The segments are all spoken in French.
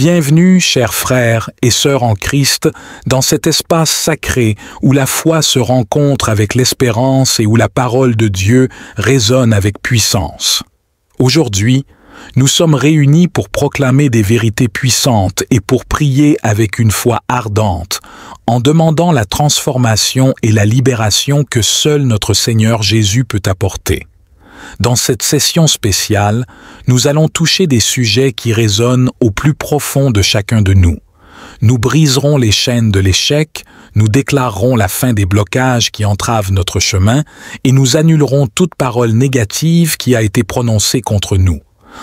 Bienvenue, chers frères et sœurs en Christ, dans cet espace sacré où la foi se rencontre avec l'espérance et où la parole de Dieu résonne avec puissance. Aujourd'hui, nous sommes réunis pour proclamer des vérités puissantes et pour prier avec une foi ardente, en demandant la transformation et la libération que seul notre Seigneur Jésus peut apporter. Dans cette session spéciale, nous allons toucher des sujets qui résonnent au plus profond de chacun de nous. Nous briserons les chaînes de l'échec, nous déclarerons la fin des blocages qui entravent notre chemin et nous annulerons toute parole négative qui a été prononcée contre nous.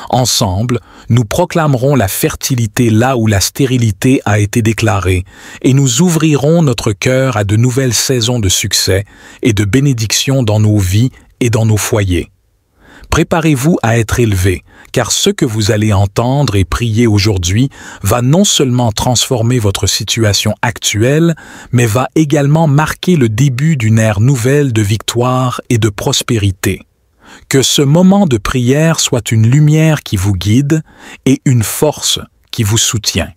Ensemble, nous proclamerons la fertilité là où la stérilité a été déclarée et nous ouvrirons notre cœur à de nouvelles saisons de succès et de bénédiction dans nos vies et dans nos foyers. Préparez-vous à être élevés, car ce que vous allez entendre et prier aujourd'hui va non seulement transformer votre situation actuelle, mais va également marquer le début d'une ère nouvelle de victoire et de prospérité. Que ce moment de prière soit une lumière qui vous guide et une force qui vous soutient.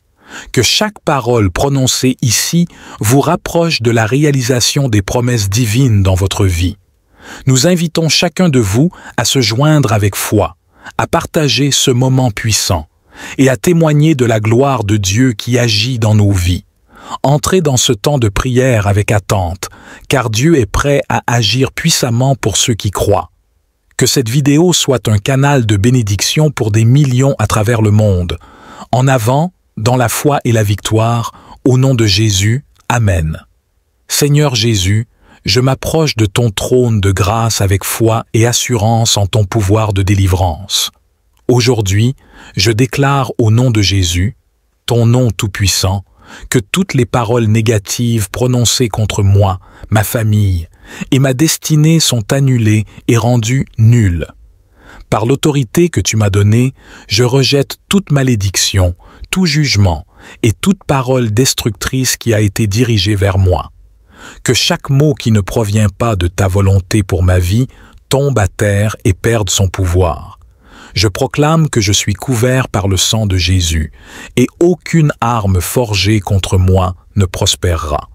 Que chaque parole prononcée ici vous rapproche de la réalisation des promesses divines dans votre vie. Nous invitons chacun de vous à se joindre avec foi, à partager ce moment puissant et à témoigner de la gloire de Dieu qui agit dans nos vies. Entrez dans ce temps de prière avec attente, car Dieu est prêt à agir puissamment pour ceux qui croient. Que cette vidéo soit un canal de bénédiction pour des millions à travers le monde. En avant, dans la foi et la victoire, au nom de Jésus, Amen. Seigneur Jésus, je m'approche de ton trône de grâce avec foi et assurance en ton pouvoir de délivrance. Aujourd'hui, je déclare au nom de Jésus, ton nom tout-puissant, que toutes les paroles négatives prononcées contre moi, ma famille et ma destinée sont annulées et rendues nulles. Par l'autorité que tu m'as donnée, je rejette toute malédiction, tout jugement et toute parole destructrice qui a été dirigée vers moi. Que chaque mot qui ne provient pas de ta volonté pour ma vie tombe à terre et perde son pouvoir. Je proclame que je suis couvert par le sang de Jésus, et aucune arme forgée contre moi ne prospérera.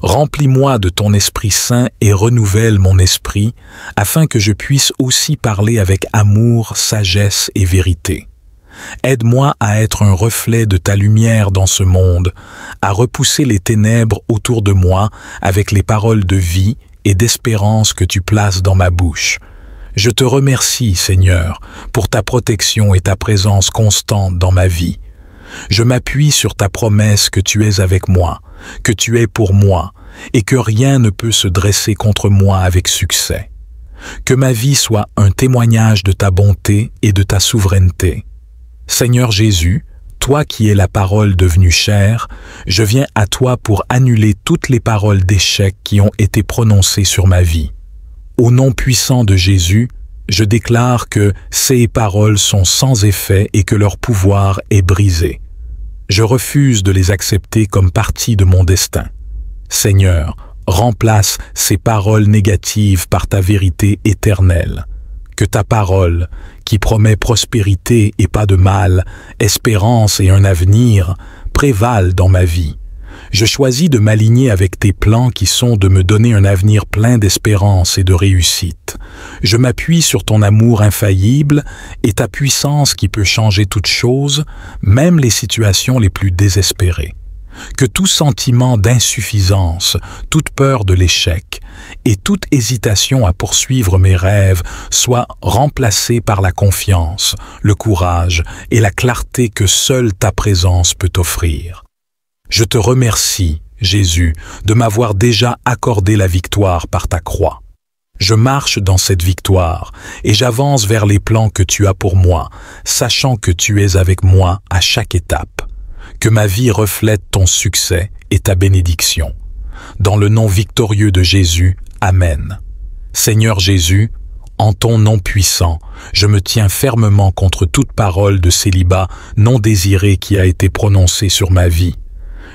Remplis-moi de ton Esprit Saint et renouvelle mon esprit, afin que je puisse aussi parler avec amour, sagesse et vérité. Aide-moi à être un reflet de ta lumière dans ce monde, à repousser les ténèbres autour de moi avec les paroles de vie et d'espérance que tu places dans ma bouche. Je te remercie, Seigneur, pour ta protection et ta présence constante dans ma vie. Je m'appuie sur ta promesse que tu es avec moi, que tu es pour moi, et que rien ne peut se dresser contre moi avec succès. Que ma vie soit un témoignage de ta bonté et de ta souveraineté. Seigneur Jésus, toi qui es la parole devenue chair, je viens à toi pour annuler toutes les paroles d'échec qui ont été prononcées sur ma vie. Au nom puissant de Jésus, je déclare que ces paroles sont sans effet et que leur pouvoir est brisé. Je refuse de les accepter comme partie de mon destin. Seigneur, remplace ces paroles négatives par ta vérité éternelle. Que ta parole, qui promet prospérité et pas de mal, espérance et un avenir, prévale dans ma vie. Je choisis de m'aligner avec tes plans qui sont de me donner un avenir plein d'espérance et de réussite. Je m'appuie sur ton amour infaillible et ta puissance qui peut changer toute chose, même les situations les plus désespérées. Que tout sentiment d'insuffisance, toute peur de l'échec et toute hésitation à poursuivre mes rêves soient remplacés par la confiance, le courage et la clarté que seule ta présence peut offrir. Je te remercie, Jésus, de m'avoir déjà accordé la victoire par ta croix. Je marche dans cette victoire et j'avance vers les plans que tu as pour moi, sachant que tu es avec moi à chaque étape. Que ma vie reflète ton succès et ta bénédiction. Dans le nom victorieux de Jésus, Amen. Seigneur Jésus, en ton nom puissant, je me tiens fermement contre toute parole de célibat non désirée qui a été prononcée sur ma vie.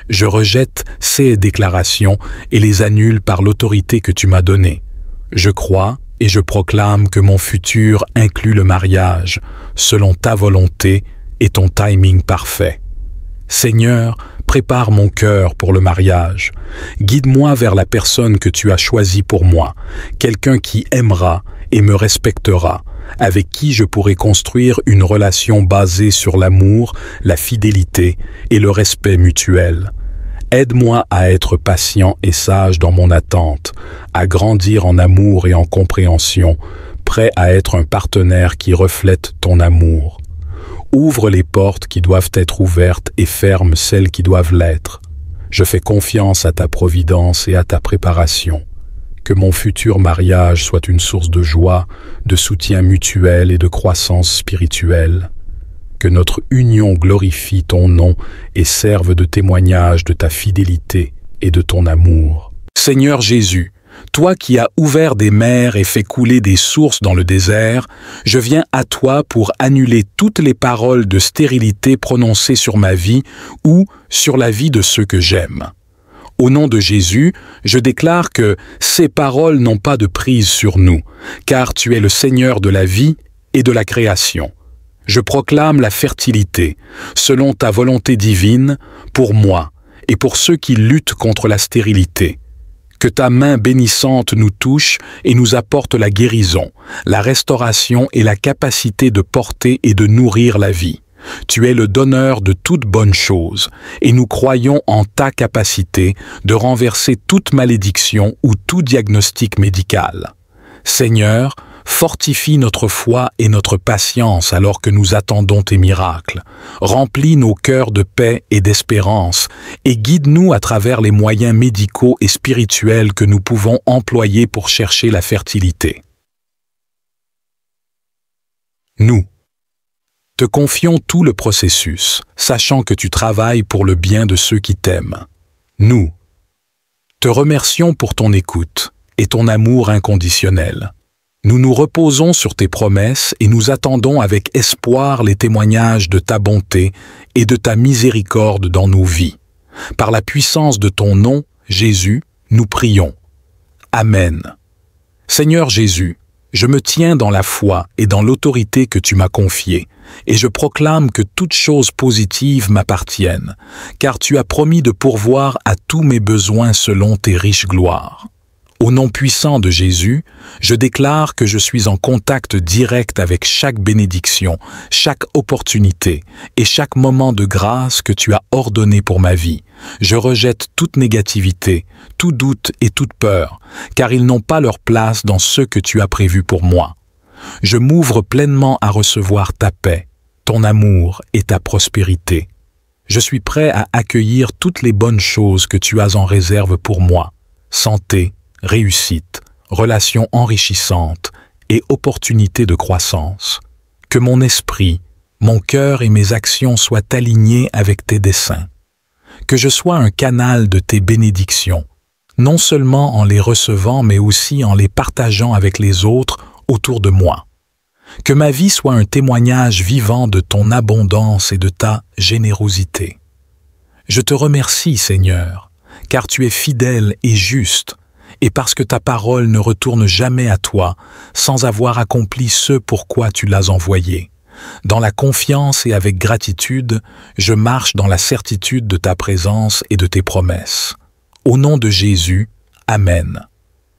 Je rejette ces déclarations et les annule par l'autorité que tu m'as donnée. Je crois et je proclame que mon futur inclut le mariage, selon ta volonté et ton timing parfait. Seigneur, prépare mon cœur pour le mariage. Guide-moi vers la personne que tu as choisie pour moi, quelqu'un qui aimera et me respectera, avec qui je pourrai construire une relation basée sur l'amour, la fidélité et le respect mutuel. Aide-moi à être patient et sage dans mon attente, à grandir en amour et en compréhension, prêt à être un partenaire qui reflète ton amour. Ouvre les portes qui doivent être ouvertes et ferme celles qui doivent l'être. Je fais confiance à ta providence et à ta préparation. Que mon futur mariage soit une source de joie, de soutien mutuel et de croissance spirituelle. Que notre union glorifie ton nom et serve de témoignage de ta fidélité et de ton amour. Seigneur Jésus, toi qui as ouvert des mers et fait couler des sources dans le désert, je viens à toi pour annuler toutes les paroles de stérilité prononcées sur ma vie ou sur la vie de ceux que j'aime. Au nom de Jésus, je déclare que ces paroles n'ont pas de prise sur nous, car tu es le Seigneur de la vie et de la création. Je proclame la fertilité, selon ta volonté divine, pour moi et pour ceux qui luttent contre la stérilité. Que ta main bénissante nous touche et nous apporte la guérison, la restauration et la capacité de porter et de nourrir la vie. Tu es le donneur de toutes bonnes choses, et nous croyons en ta capacité de renverser toute malédiction ou tout diagnostic médical. Seigneur, fortifie notre foi et notre patience alors que nous attendons tes miracles. Remplis nos cœurs de paix et d'espérance et guide-nous à travers les moyens médicaux et spirituels que nous pouvons employer pour chercher la fertilité. Nous te confions tout le processus, sachant que tu travailles pour le bien de ceux qui t'aiment. Nous te remercions pour ton écoute et ton amour inconditionnel. Nous nous reposons sur tes promesses et nous attendons avec espoir les témoignages de ta bonté et de ta miséricorde dans nos vies. Par la puissance de ton nom, Jésus, nous prions. Amen. Seigneur Jésus, je me tiens dans la foi et dans l'autorité que tu m'as confiée, et je proclame que toutes choses positives m'appartiennent, car tu as promis de pourvoir à tous mes besoins selon tes riches gloires. Au nom puissant de Jésus, je déclare que je suis en contact direct avec chaque bénédiction, chaque opportunité et chaque moment de grâce que tu as ordonné pour ma vie. Je rejette toute négativité, tout doute et toute peur, car ils n'ont pas leur place dans ce que tu as prévu pour moi. Je m'ouvre pleinement à recevoir ta paix, ton amour et ta prospérité. Je suis prêt à accueillir toutes les bonnes choses que tu as en réserve pour moi. Santé, réussite, relations enrichissantes et opportunités de croissance. Que mon esprit, mon cœur et mes actions soient alignés avec tes desseins. Que je sois un canal de tes bénédictions, non seulement en les recevant mais aussi en les partageant avec les autres autour de moi. Que ma vie soit un témoignage vivant de ton abondance et de ta générosité. Je te remercie, Seigneur, car tu es fidèle et juste, et parce que ta parole ne retourne jamais à toi sans avoir accompli ce pourquoi tu l'as envoyée. Dans la confiance et avec gratitude, je marche dans la certitude de ta présence et de tes promesses. Au nom de Jésus, Amen.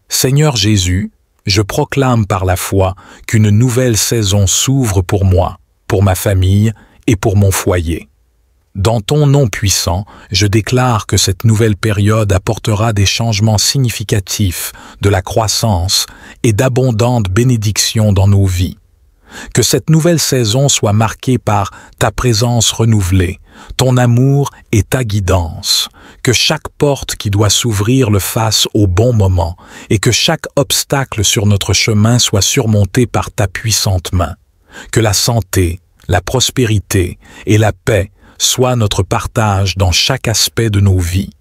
Seigneur Jésus, je proclame par la foi qu'une nouvelle saison s'ouvre pour moi, pour ma famille et pour mon foyer. Dans ton nom puissant, je déclare que cette nouvelle période apportera des changements significatifs, de la croissance et d'abondantes bénédictions dans nos vies. Que cette nouvelle saison soit marquée par ta présence renouvelée, ton amour et ta guidance. Que chaque porte qui doit s'ouvrir le fasse au bon moment et que chaque obstacle sur notre chemin soit surmonté par ta puissante main. Que la santé, la prospérité et la paix soient notre partage dans chaque aspect de nos vies.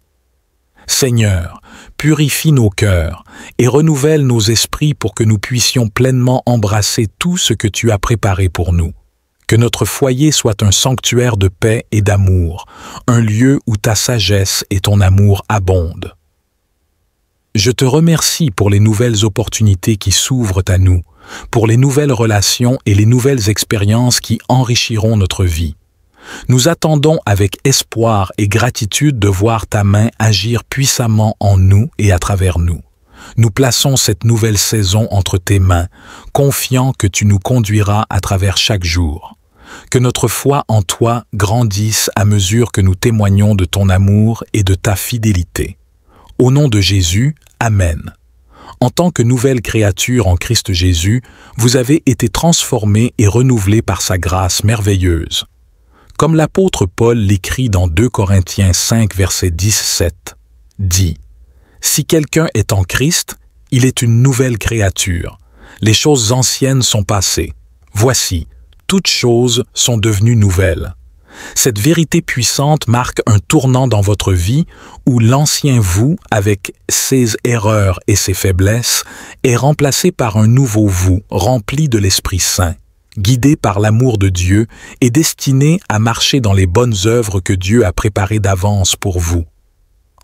Seigneur, purifie nos cœurs et renouvelle nos esprits pour que nous puissions pleinement embrasser tout ce que tu as préparé pour nous. Que notre foyer soit un sanctuaire de paix et d'amour, un lieu où ta sagesse et ton amour abondent. Je te remercie pour les nouvelles opportunités qui s'ouvrent à nous, pour les nouvelles relations et les nouvelles expériences qui enrichiront notre vie. Nous attendons avec espoir et gratitude de voir ta main agir puissamment en nous et à travers nous. Nous plaçons cette nouvelle saison entre tes mains, confiants que tu nous conduiras à travers chaque jour. Que notre foi en toi grandisse à mesure que nous témoignons de ton amour et de ta fidélité. Au nom de Jésus, Amen. En tant que nouvelle créature en Christ Jésus, vous avez été transformés et renouvelés par sa grâce merveilleuse. Comme l'apôtre Paul l'écrit dans 2 Corinthiens 5, verset 17, dit « Si quelqu'un est en Christ, il est une nouvelle créature. Les choses anciennes sont passées. Voici, toutes choses sont devenues nouvelles. » Cette vérité puissante marque un tournant dans votre vie où l'ancien vous, avec ses erreurs et ses faiblesses, est remplacé par un nouveau vous, rempli de l'Esprit Saint, guidé par l'amour de Dieu et destiné à marcher dans les bonnes œuvres que Dieu a préparées d'avance pour vous.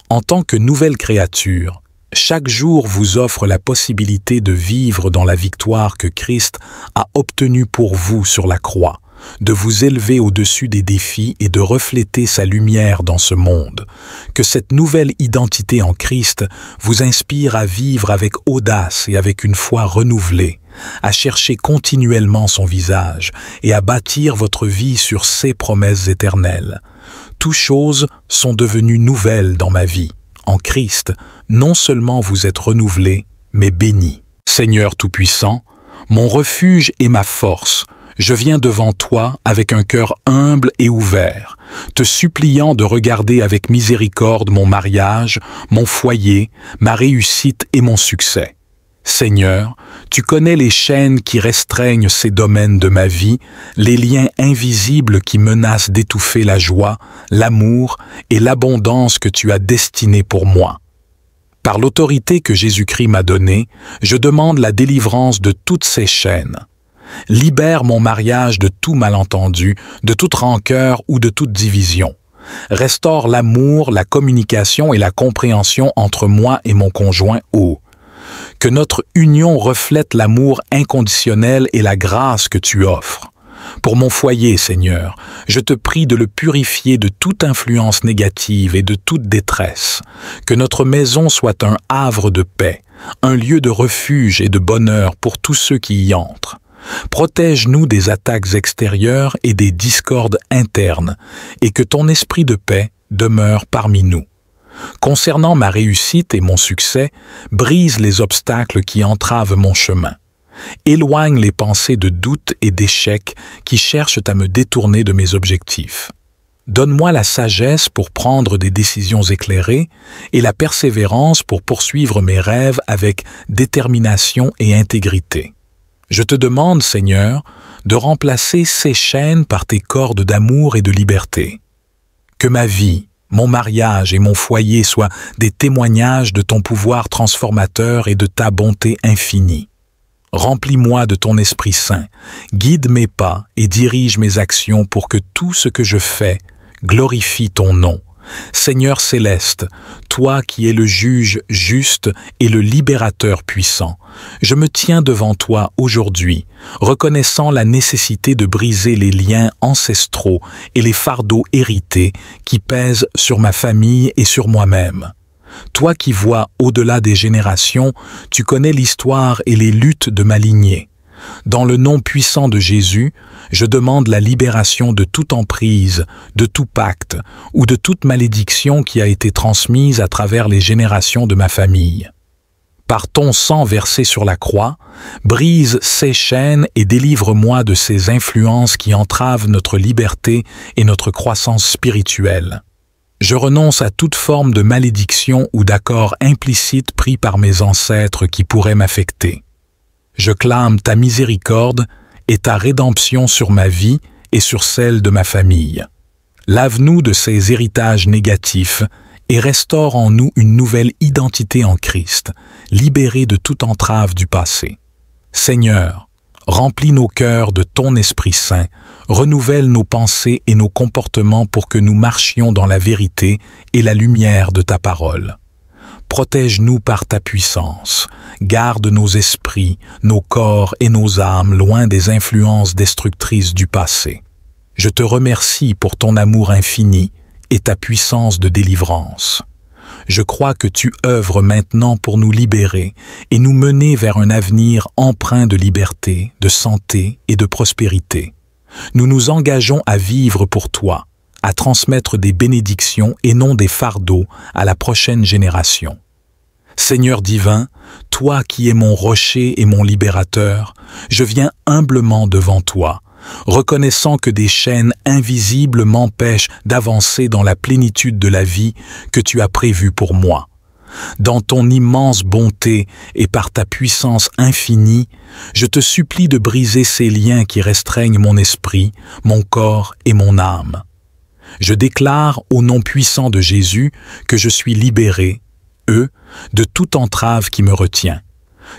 En tant que nouvelle créature, chaque jour vous offre la possibilité de vivre dans la victoire que Christ a obtenue pour vous sur la croix, de vous élever au-dessus des défis et de refléter sa lumière dans ce monde. Que cette nouvelle identité en Christ vous inspire à vivre avec audace et avec une foi renouvelée, à chercher continuellement son visage et à bâtir votre vie sur ses promesses éternelles. Toutes choses sont devenues nouvelles dans ma vie. En Christ, non seulement vous êtes renouvelés, mais bénis. Seigneur Tout-Puissant, mon refuge et ma force, je viens devant toi avec un cœur humble et ouvert, te suppliant de regarder avec miséricorde mon mariage, mon foyer, ma réussite et mon succès. Seigneur, tu connais les chaînes qui restreignent ces domaines de ma vie, les liens invisibles qui menacent d'étouffer la joie, l'amour et l'abondance que tu as destinées pour moi. Par l'autorité que Jésus-Christ m'a donnée, je demande la délivrance de toutes ces chaînes. Libère mon mariage de tout malentendu, de toute rancœur ou de toute division. Restaure l'amour, la communication et la compréhension entre moi et mon conjoint que notre union reflète l'amour inconditionnel et la grâce que tu offres. Pour mon foyer, Seigneur, je te prie de le purifier de toute influence négative et de toute détresse. Que notre maison soit un havre de paix, un lieu de refuge et de bonheur pour tous ceux qui y entrent. Protège-nous des attaques extérieures et des discordes internes, et que ton esprit de paix demeure parmi nous. Concernant ma réussite et mon succès, brise les obstacles qui entravent mon chemin. Éloigne les pensées de doute et d'échec qui cherchent à me détourner de mes objectifs. Donne-moi la sagesse pour prendre des décisions éclairées et la persévérance pour poursuivre mes rêves avec détermination et intégrité. Je te demande, Seigneur, de remplacer ces chaînes par tes cordes d'amour et de liberté. Que ma vie, mon mariage et mon foyer soient des témoignages de ton pouvoir transformateur et de ta bonté infinie. Remplis-moi de ton Esprit Saint, guide mes pas et dirige mes actions pour que tout ce que je fais glorifie ton nom. Seigneur céleste, toi qui es le juge juste et le libérateur puissant, je me tiens devant toi aujourd'hui, reconnaissant la nécessité de briser les liens ancestraux et les fardeaux hérités qui pèsent sur ma famille et sur moi-même. Toi qui vois au-delà des générations, tu connais l'histoire et les luttes de ma lignée. Dans le nom puissant de Jésus, je demande la libération de toute emprise, de tout pacte ou de toute malédiction qui a été transmise à travers les générations de ma famille. Par ton sang versé sur la croix, brise ces chaînes et délivre-moi de ces influences qui entravent notre liberté et notre croissance spirituelle. Je renonce à toute forme de malédiction ou d'accord implicite pris par mes ancêtres qui pourraient m'affecter. Je clame ta miséricorde et ta rédemption sur ma vie et sur celle de ma famille. Lave-nous de ces héritages négatifs et restaure en nous une nouvelle identité en Christ, libérée de toute entrave du passé. Seigneur, remplis nos cœurs de ton Esprit Saint, renouvelle nos pensées et nos comportements pour que nous marchions dans la vérité et la lumière de ta parole. Protège-nous par ta puissance, garde nos esprits, nos corps et nos âmes loin des influences destructrices du passé. Je te remercie pour ton amour infini et ta puissance de délivrance. Je crois que tu œuvres maintenant pour nous libérer et nous mener vers un avenir empreint de liberté, de santé et de prospérité. Nous nous engageons à vivre pour toi, à transmettre des bénédictions et non des fardeaux à la prochaine génération. Seigneur divin, toi qui es mon rocher et mon libérateur, je viens humblement devant toi, reconnaissant que des chaînes invisibles m'empêchent d'avancer dans la plénitude de la vie que tu as prévue pour moi. Dans ton immense bonté et par ta puissance infinie, je te supplie de briser ces liens qui restreignent mon esprit, mon corps et mon âme. Je déclare au nom puissant de Jésus que je suis libéré, de toute entrave qui me retient.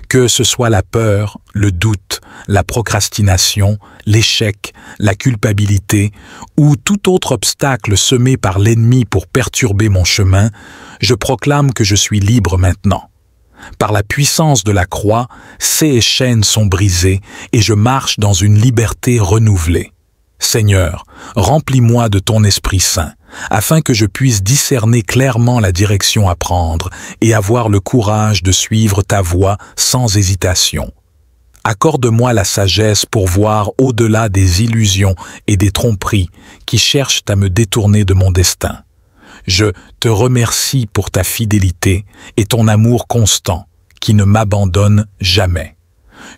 Que ce soit la peur, le doute, la procrastination, l'échec, la culpabilité ou tout autre obstacle semé par l'ennemi pour perturber mon chemin, je proclame que je suis libre maintenant. Par la puissance de la croix, ces chaînes sont brisées et je marche dans une liberté renouvelée. Seigneur, remplis-moi de ton Esprit Saint, afin que je puisse discerner clairement la direction à prendre et avoir le courage de suivre ta voie sans hésitation. Accorde-moi la sagesse pour voir au-delà des illusions et des tromperies qui cherchent à me détourner de mon destin. Je te remercie pour ta fidélité et ton amour constant qui ne m'abandonne jamais.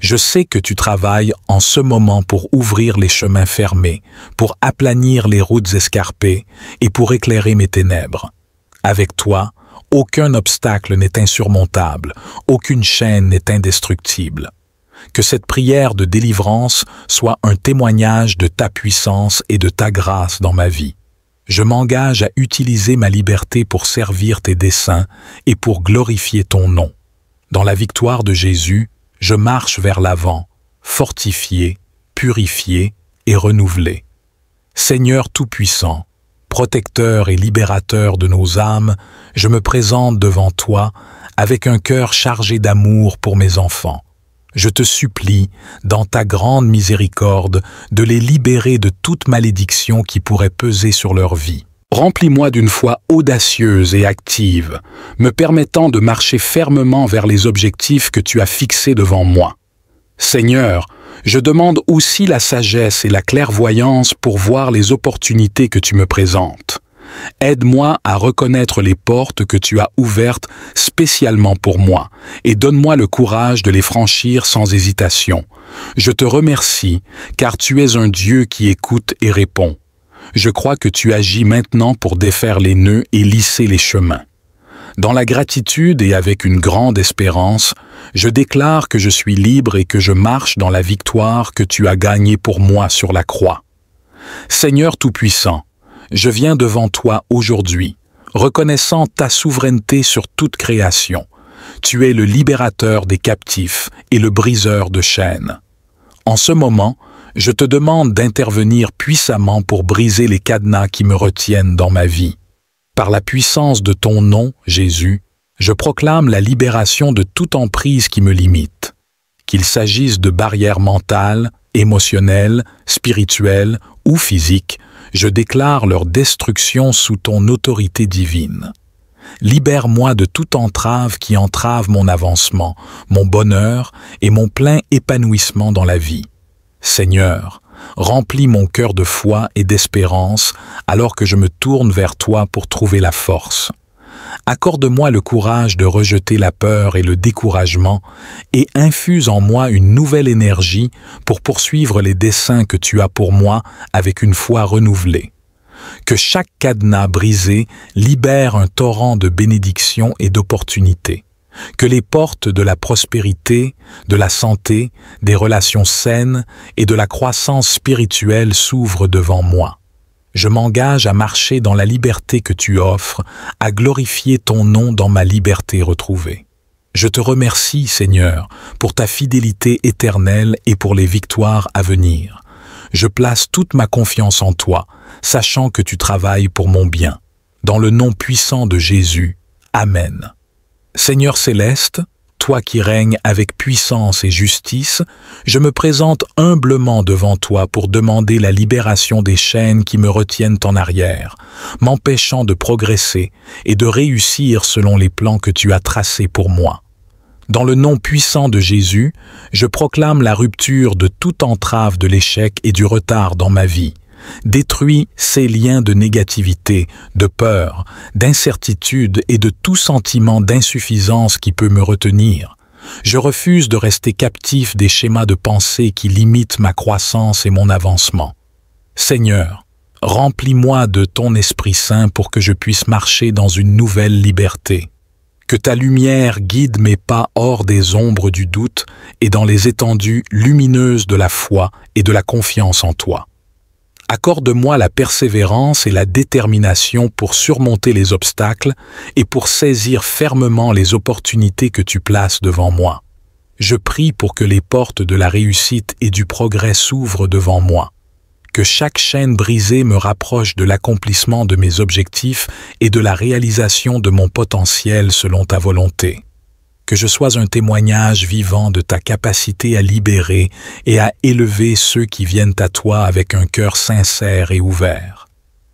Je sais que tu travailles en ce moment pour ouvrir les chemins fermés, pour aplanir les routes escarpées et pour éclairer mes ténèbres. Avec toi, aucun obstacle n'est insurmontable, aucune chaîne n'est indestructible. Que cette prière de délivrance soit un témoignage de ta puissance et de ta grâce dans ma vie. Je m'engage à utiliser ma liberté pour servir tes desseins et pour glorifier ton nom. Dans la victoire de Jésus, je marche vers l'avant, fortifié, purifié et renouvelé. Seigneur Tout-Puissant, protecteur et libérateur de nos âmes, je me présente devant toi avec un cœur chargé d'amour pour mes enfants. Je te supplie, dans ta grande miséricorde, de les libérer de toute malédiction qui pourrait peser sur leur vie. Remplis-moi d'une foi audacieuse et active, me permettant de marcher fermement vers les objectifs que tu as fixés devant moi. Seigneur, je demande aussi la sagesse et la clairvoyance pour voir les opportunités que tu me présentes. Aide-moi à reconnaître les portes que tu as ouvertes spécialement pour moi et donne-moi le courage de les franchir sans hésitation. Je te remercie car tu es un Dieu qui écoute et répond. Je crois que tu agis maintenant pour défaire les nœuds et lisser les chemins. Dans la gratitude et avec une grande espérance, je déclare que je suis libre et que je marche dans la victoire que tu as gagnée pour moi sur la croix. Seigneur Tout-Puissant, je viens devant toi aujourd'hui, reconnaissant ta souveraineté sur toute création. Tu es le libérateur des captifs et le briseur de chaînes. En ce moment, je te demande d'intervenir puissamment pour briser les cadenas qui me retiennent dans ma vie. Par la puissance de ton nom, Jésus, je proclame la libération de toute emprise qui me limite. Qu'il s'agisse de barrières mentales, émotionnelles, spirituelles ou physiques, je déclare leur destruction sous ton autorité divine. Libère-moi de toute entrave qui entrave mon avancement, mon bonheur et mon plein épanouissement dans la vie. Seigneur, remplis mon cœur de foi et d'espérance alors que je me tourne vers toi pour trouver la force. Accorde-moi le courage de rejeter la peur et le découragement et infuse en moi une nouvelle énergie pour poursuivre les desseins que tu as pour moi avec une foi renouvelée. Que chaque cadenas brisé libère un torrent de bénédictions et d'opportunités. Que les portes de la prospérité, de la santé, des relations saines et de la croissance spirituelle s'ouvrent devant moi. Je m'engage à marcher dans la liberté que tu offres, à glorifier ton nom dans ma liberté retrouvée. Je te remercie, Seigneur, pour ta fidélité éternelle et pour les victoires à venir. Je place toute ma confiance en toi, sachant que tu travailles pour mon bien. Dans le nom puissant de Jésus. Amen. Seigneur céleste, toi qui règnes avec puissance et justice, je me présente humblement devant toi pour demander la libération des chaînes qui me retiennent en arrière, m'empêchant de progresser et de réussir selon les plans que tu as tracés pour moi. Dans le nom puissant de Jésus, je proclame la rupture de toute entrave de l'échec et du retard dans ma vie. Détruis ces liens de négativité, de peur, d'incertitude et de tout sentiment d'insuffisance qui peut me retenir. Je refuse de rester captif des schémas de pensée qui limitent ma croissance et mon avancement. Seigneur, remplis-moi de ton Esprit Saint pour que je puisse marcher dans une nouvelle liberté. Que ta lumière guide mes pas hors des ombres du doute et dans les étendues lumineuses de la foi et de la confiance en toi. Accorde-moi la persévérance et la détermination pour surmonter les obstacles et pour saisir fermement les opportunités que tu places devant moi. Je prie pour que les portes de la réussite et du progrès s'ouvrent devant moi. Que chaque chaîne brisée me rapproche de l'accomplissement de mes objectifs et de la réalisation de mon potentiel selon ta volonté. Que je sois un témoignage vivant de ta capacité à libérer et à élever ceux qui viennent à toi avec un cœur sincère et ouvert.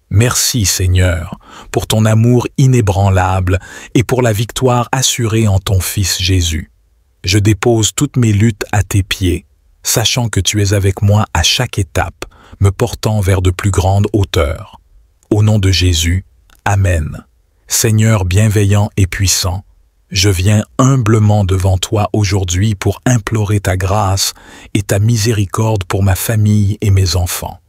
Merci Seigneur, pour ton amour inébranlable et pour la victoire assurée en ton Fils Jésus. Je dépose toutes mes luttes à tes pieds, sachant que tu es avec moi à chaque étape, me portant vers de plus grandes hauteurs. Au nom de Jésus, Amen. Seigneur bienveillant et puissant, je viens humblement devant toi aujourd'hui pour implorer ta grâce et ta miséricorde pour ma famille et mes enfants.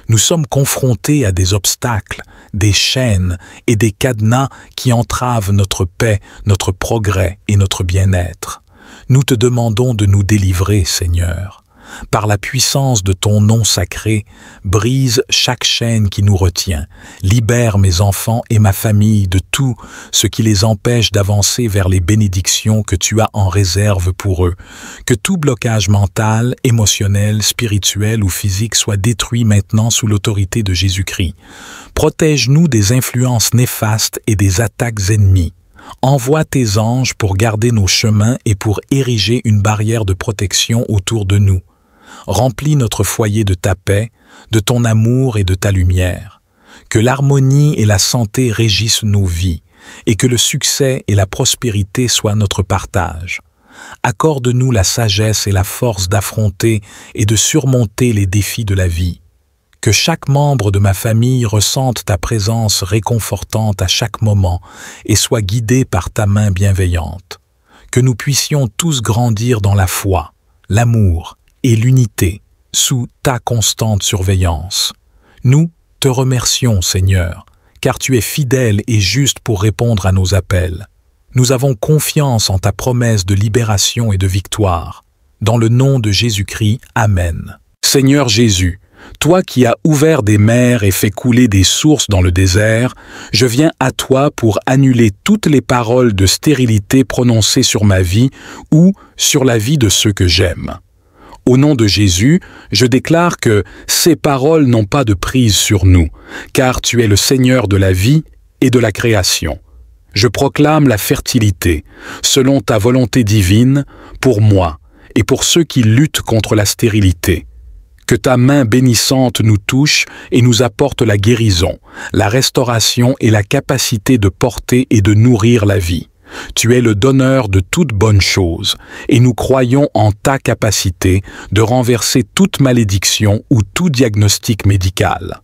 Nous sommes confrontés à des obstacles, des chaînes et des cadenas qui entravent notre paix, notre progrès et notre bien-être. Nous te demandons de nous délivrer, Seigneur. Par la puissance de ton nom sacré, brise chaque chaîne qui nous retient, libère mes enfants et ma famille de tout ce qui les empêche d'avancer vers les bénédictions que tu as en réserve pour eux. Que tout blocage mental, émotionnel, spirituel ou physique soit détruit maintenant sous l'autorité de Jésus-Christ. Protège-nous des influences néfastes et des attaques ennemies. Envoie tes anges pour garder nos chemins et pour ériger une barrière de protection autour de nous. Remplis notre foyer de ta paix, de ton amour et de ta lumière. Que l'harmonie et la santé régissent nos vies, et que le succès et la prospérité soient notre partage. Accorde-nous la sagesse et la force d'affronter et de surmonter les défis de la vie. Que chaque membre de ma famille ressente ta présence réconfortante à chaque moment et soit guidé par ta main bienveillante. Que nous puissions tous grandir dans la foi, l'amour et l'unité, sous ta constante surveillance. Nous te remercions, Seigneur, car tu es fidèle et juste pour répondre à nos appels. Nous avons confiance en ta promesse de libération et de victoire. Dans le nom de Jésus-Christ, Amen. Seigneur Jésus, toi qui as ouvert des mers et fait couler des sources dans le désert, je viens à toi pour annuler toutes les paroles de stérilité prononcées sur ma vie ou sur la vie de ceux que j'aime. Au nom de Jésus, je déclare que ces paroles n'ont pas de prise sur nous, car tu es le Seigneur de la vie et de la création. Je proclame la fertilité, selon ta volonté divine, pour moi et pour ceux qui luttent contre la stérilité. Que ta main bénissante nous touche et nous apporte la guérison, la restauration et la capacité de porter et de nourrir la vie. Tu es le donneur de toutes bonnes choses, et nous croyons en ta capacité de renverser toute malédiction ou tout diagnostic médical.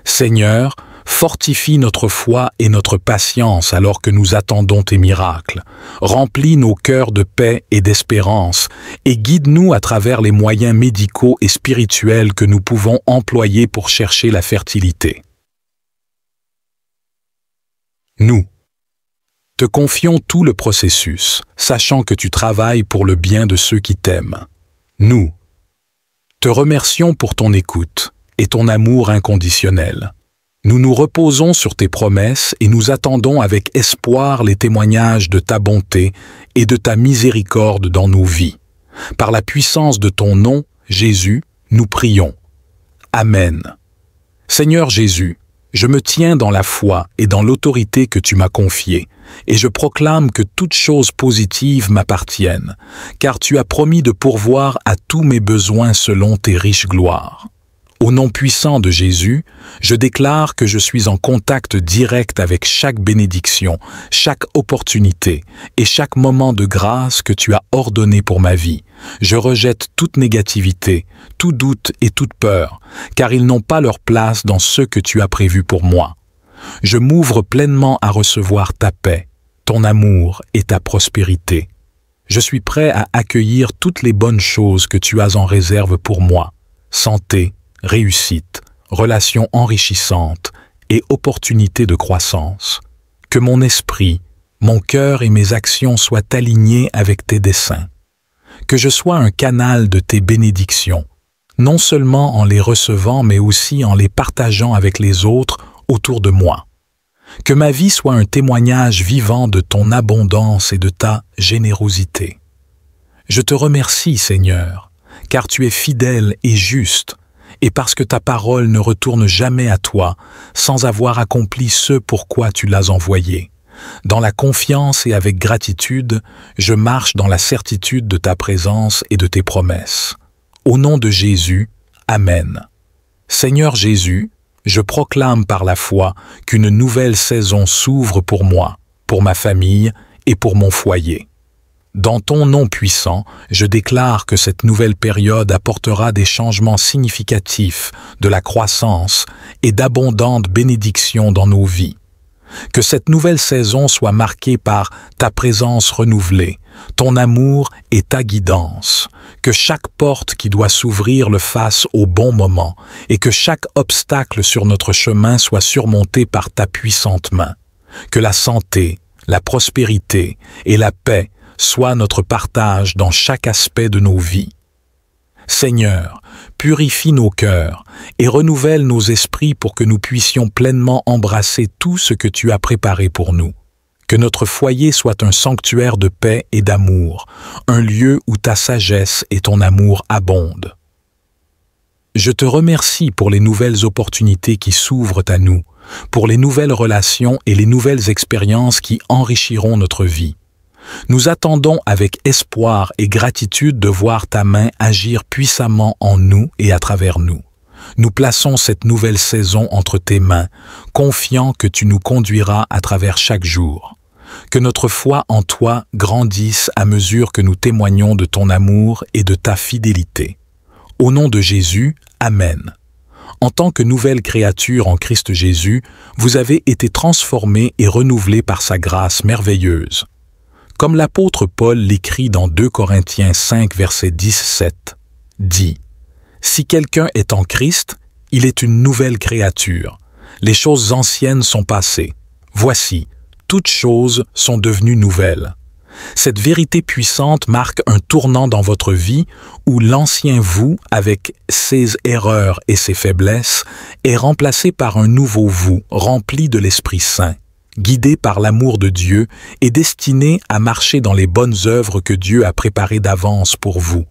Seigneur, fortifie notre foi et notre patience alors que nous attendons tes miracles. Remplis nos cœurs de paix et d'espérance, et guide-nous à travers les moyens médicaux et spirituels que nous pouvons employer pour chercher la fertilité. Nous te confions tout le processus, sachant que tu travailles pour le bien de ceux qui t'aiment. Nous te remercions pour ton écoute et ton amour inconditionnel. Nous nous reposons sur tes promesses et nous attendons avec espoir les témoignages de ta bonté et de ta miséricorde dans nos vies. Par la puissance de ton nom, Jésus, nous prions. Amen. Seigneur Jésus, Je me tiens dans la foi et dans l'autorité que tu m'as confiée, et je proclame que toutes choses positives m'appartiennent, car tu as promis de pourvoir à tous mes besoins selon tes riches gloires. Au nom puissant de Jésus, je déclare que je suis en contact direct avec chaque bénédiction, chaque opportunité et chaque moment de grâce que tu as ordonné pour ma vie. Je rejette toute négativité, tout doute et toute peur, car ils n'ont pas leur place dans ce que tu as prévu pour moi. Je m'ouvre pleinement à recevoir ta paix, ton amour et ta prospérité. Je suis prêt à accueillir toutes les bonnes choses que tu as en réserve pour moi. Santé, réussite, relations enrichissantes et opportunités de croissance. Que mon esprit, mon cœur et mes actions soient alignés avec tes desseins. Que je sois un canal de tes bénédictions, non seulement en les recevant mais aussi en les partageant avec les autres autour de moi. Que ma vie soit un témoignage vivant de ton abondance et de ta générosité. Je te remercie, Seigneur, car tu es fidèle et juste, et parce que ta parole ne retourne jamais à toi sans avoir accompli ce pourquoi tu l'as envoyée. Dans la confiance et avec gratitude, je marche dans la certitude de ta présence et de tes promesses. Au nom de Jésus, Amen. Seigneur Jésus, je proclame par la foi qu'une nouvelle saison s'ouvre pour moi, pour ma famille et pour mon foyer. Dans ton nom puissant, je déclare que cette nouvelle période apportera des changements significatifs, de la croissance et d'abondantes bénédictions dans nos vies. Que cette nouvelle saison soit marquée par ta présence renouvelée, ton amour et ta guidance. Que chaque porte qui doit s'ouvrir le fasse au bon moment et que chaque obstacle sur notre chemin soit surmonté par ta puissante main. Que la santé, la prospérité et la paix soient notre partage dans chaque aspect de nos vies. Seigneur, purifie nos cœurs et renouvelle nos esprits pour que nous puissions pleinement embrasser tout ce que tu as préparé pour nous. Que notre foyer soit un sanctuaire de paix et d'amour, un lieu où ta sagesse et ton amour abondent. Je te remercie pour les nouvelles opportunités qui s'ouvrent à nous, pour les nouvelles relations et les nouvelles expériences qui enrichiront notre vie. Nous attendons avec espoir et gratitude de voir ta main agir puissamment en nous et à travers nous. Nous plaçons cette nouvelle saison entre tes mains, confiants que tu nous conduiras à travers chaque jour. Que notre foi en toi grandisse à mesure que nous témoignons de ton amour et de ta fidélité. Au nom de Jésus, Amen. En tant que nouvelle créature en Christ Jésus, vous avez été transformés et renouvelés par sa grâce merveilleuse. Comme l'apôtre Paul l'écrit dans 2 Corinthiens 5, verset 17, dit « Si quelqu'un est en Christ, il est une nouvelle créature. Les choses anciennes sont passées. Voici, toutes choses sont devenues nouvelles. » Cette vérité puissante marque un tournant dans votre vie où l'ancien vous, avec ses erreurs et ses faiblesses, est remplacé par un nouveau vous rempli de l'Esprit Saint, guidé par l'amour de Dieu et destiné à marcher dans les bonnes œuvres que Dieu a préparées d'avance pour vous.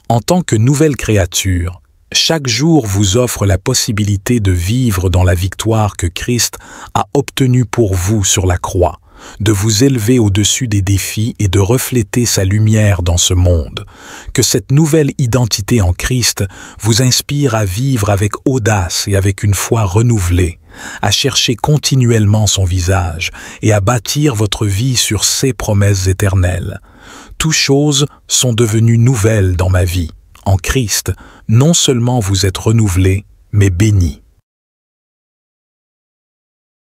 En tant que nouvelle créature, chaque jour vous offre la possibilité de vivre dans la victoire que Christ a obtenue pour vous sur la croix, de vous élever au-dessus des défis et de refléter sa lumière dans ce monde. Que cette nouvelle identité en Christ vous inspire à vivre avec audace et avec une foi renouvelée, à chercher continuellement son visage et à bâtir votre vie sur ses promesses éternelles. Toutes choses sont devenues nouvelles dans ma vie. En Christ, non seulement vous êtes renouvelés, mais bénis.